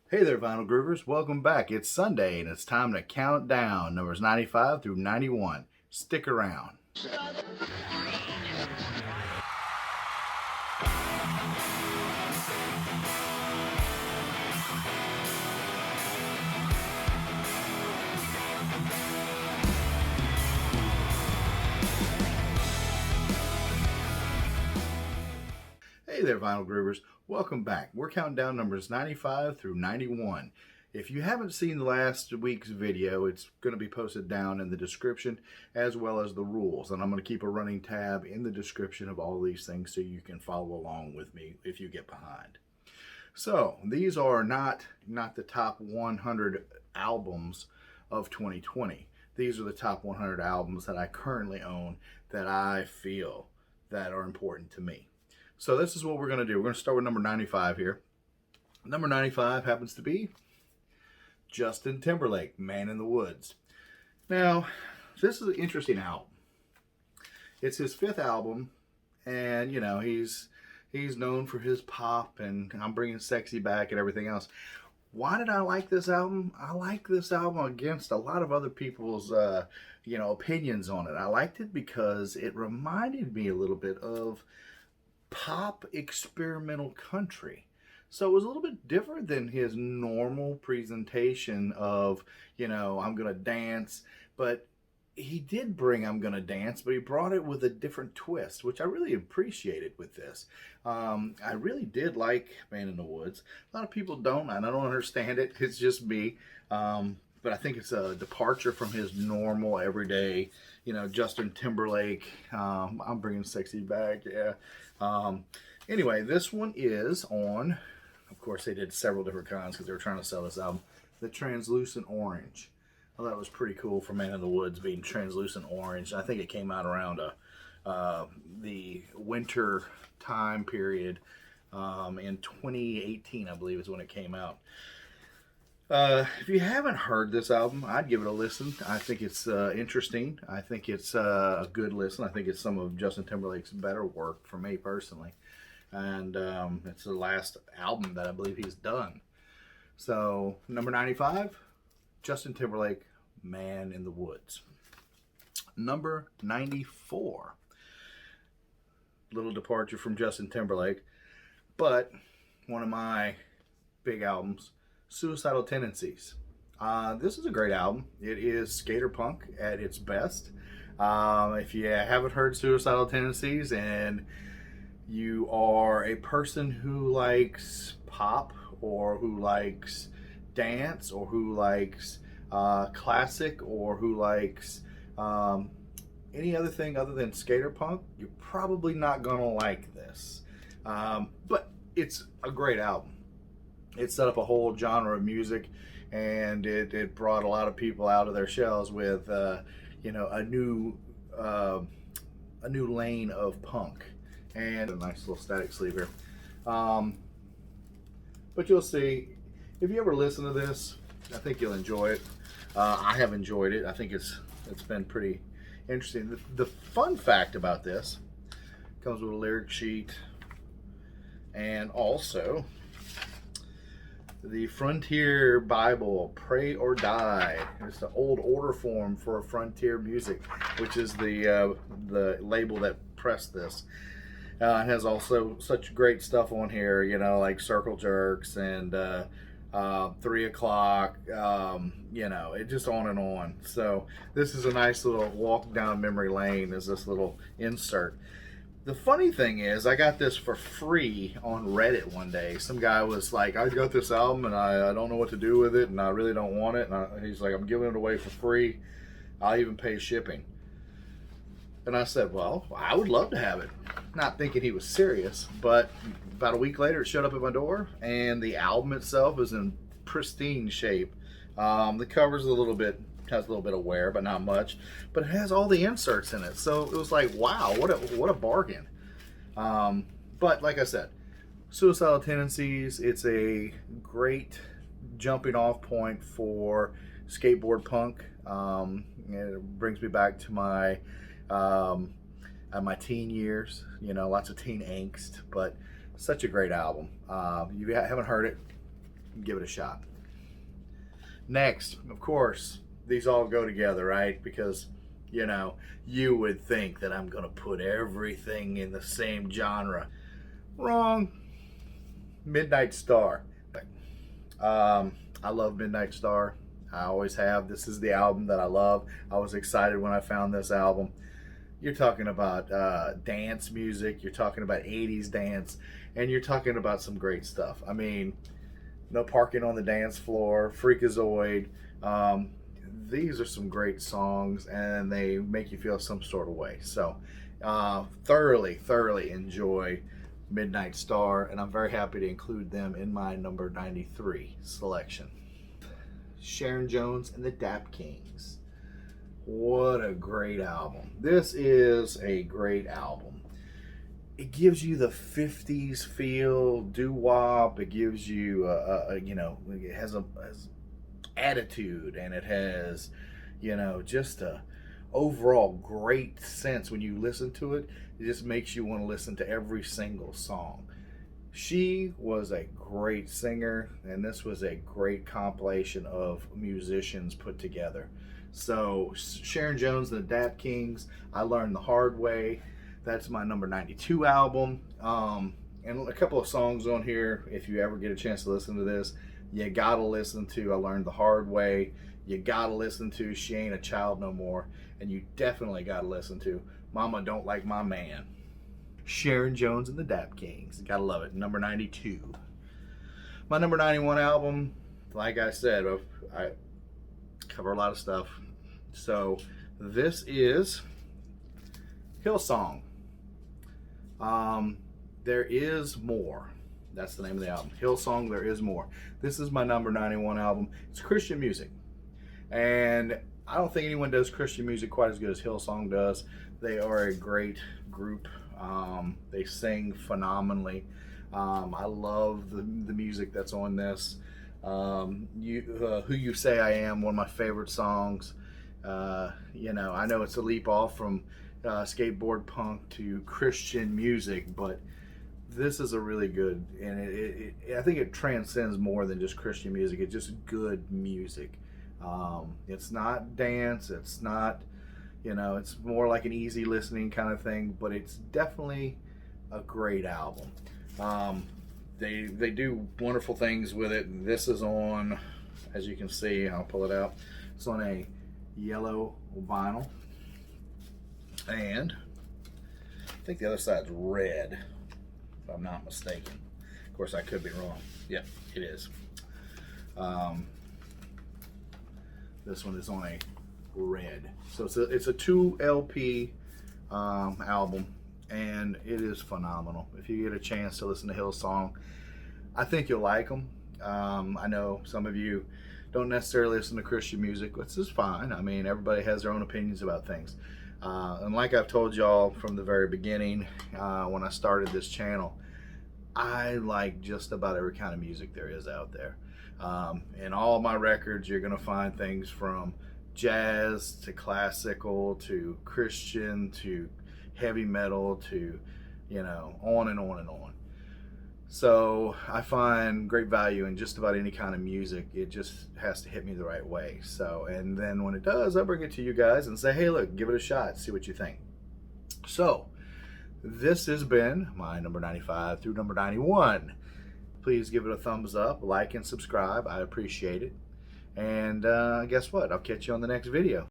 Hey there, Vinyl Groovers. Welcome back. It's Sunday and it's time to count down numbers 95 through 91. Stick around. Hey there, Vinyl Groovers. Welcome back. We're counting down numbers 95 through 91. If you haven't seen last week's video, it's going to be posted down in the description as well as the rules. And I'm going to keep a running tab in the description of all these things so you can follow along with me if you get behind. So these are not the top 100 albums of 2020. These are the top 100 albums that I currently own that I feel that are important to me. So this is what we're going to do. We're going to start with number 95 here. Number 95 happens to be Justin Timberlake, Man in the Woods. Now, this is an interesting album. It's his fifth album, and you know, he's known for his pop and I'm Bringing Sexy Back and everything else. Why did I like this album? I like this album against a lot of other people's opinions on it. I liked it because it reminded me a little bit of pop experimental country. So it was a little bit different than his normal presentation of, I'm going to dance. But he did bring I'm going to dance, but he brought it with a different twist, which I really appreciated with this. I really did like Man in the Woods. A lot of people don't, and I don't understand it. It's just me. But I think it's a departure from his normal, everyday, Justin Timberlake. I'm Bringing Sexy Back, yeah. Anyway, this one is on, of course, they did several different kinds because they were trying to sell this album, the Translucent Orange. I thought it was pretty cool for Man in the Woods being translucent orange. I think it came out around the winter time period in 2018, I believe, is when it came out. If you haven't heard this album, I'd give it a listen. I think it's interesting. I think it's a good listen. I think it's some of Justin Timberlake's better work for me personally. And it's the last album that I believe he's done. So, number 95, Justin Timberlake, Man in the Woods. Number 94, little departure from Justin Timberlake, but one of my big albums, Suicidal Tendencies. This is a great album. It is skater punk at its best. If you haven't heard Suicidal Tendencies and you are a person who likes pop or who likes dance or who likes classic or who likes any other thing other than skater punk, you're probably not gonna like this. But it's a great album. It set up a whole genre of music, and it brought a lot of people out of their shells with a new lane of punk, and a nice little static sleeve here. But you'll see, if you ever listen to this, I think you'll enjoy it. I have enjoyed it. I think it's been pretty interesting. The fun fact about this comes with a lyric sheet and also the Frontier Bible, Pray or Die. It's the old order form for Frontier Music, which is the label that pressed this. It has also such great stuff on here, like Circle Jerks and 3 o'clock, it just on and on. So this is a nice little walk down memory lane as this little insert. The funny thing is, I got this for free on Reddit one day. Some guy was like, I got this album and I don't know what to do with it and I really don't want it. And he's like, I'm giving it away for free. I'll even pay shipping. And I said, well, I would love to have it. Not thinking he was serious, but about a week later it showed up at my door and the album itself is in pristine shape. The cover's has a little bit of wear, but not much. But it has all the inserts in it, so it was like, wow, what a bargain. But like I said, Suicidal Tendencies, it's a great jumping off point for skateboard punk. It brings me back to my teen years, lots of teen angst, but such a great album. You haven't heard it, give it a shot. Next, of course, these all go together, right? Because, you know, you would think that I'm going to put everything in the same genre. Wrong. Midnight Star. I love Midnight Star. I always have. This is the album that I love. I was excited when I found this album. You're talking about dance music. You're talking about 80s dance. And you're talking about some great stuff. I mean, No Parking on the Dance Floor, Freakazoid. These are some great songs, and they make you feel some sort of way. So thoroughly enjoy Midnight Star, and I'm very happy to include them in my number 93 selection. Sharon Jones and the Dap Kings. What a great album. This is a great album. It gives you the 50s feel, doo-wop. It gives you, you know, it has attitude, and it has, you know, just a overall great sense when you listen to it. It just makes you want to listen to every single song. She was a great singer, and this was a great compilation of musicians put together. So Sharon Jones and the Dap Kings, I Learned the Hard Way. That's my number 92 album. And a couple of songs on here, if you ever get a chance to listen to this, you gotta listen to I Learned the Hard Way. You gotta listen to She Ain't a Child No More. And you definitely gotta listen to Mama Don't Like My Man. Sharon Jones and the Dap Kings. Gotta love it. Number 92. My number 91 album, like I said, I cover a lot of stuff. So this is Hillsong. There Is More. That's the name of the album. Hillsong, There Is More. This is my number 91 album. It's Christian music. And I don't think anyone does Christian music quite as good as Hillsong does. They are a great group. They sing phenomenally. I love the music that's on this. Who You Say I Am, one of my favorite songs. You know, I know it's a leap off from skateboard punk to Christian music, but this is a really good, and I think it transcends more than just Christian music. It's just good music. It's not dance. It's not, you know, it's more like an easy listening kind of thing, but it's definitely a great album. They do wonderful things with it. This is on, as you can see, I'll pull it out. It's on a yellow vinyl, and I think the other side's red, if I'm not mistaken. Of course, I could be wrong. Yep, it is. This one is on a red. So it's a 2 LP album, and it is phenomenal. If you get a chance to listen to Hillsong, I think you'll like them. I know some of you don't necessarily listen to Christian music, which is fine. I mean, everybody has their own opinions about things. And like I've told y'all from the very beginning, when I started this channel, I like just about every kind of music there is out there. In all my records, you're going to find things from jazz to classical to Christian to heavy metal to, you know, on and on and on. So I find great value in just about any kind of music. It just has to hit me the right way. So, and then when it does, I bring it to you guys and say, hey, look, give it a shot, see what you think. So this has been my number 95 through number 91. Please give it a thumbs up, like and subscribe. I appreciate it. And guess what? I'll catch you on the next video.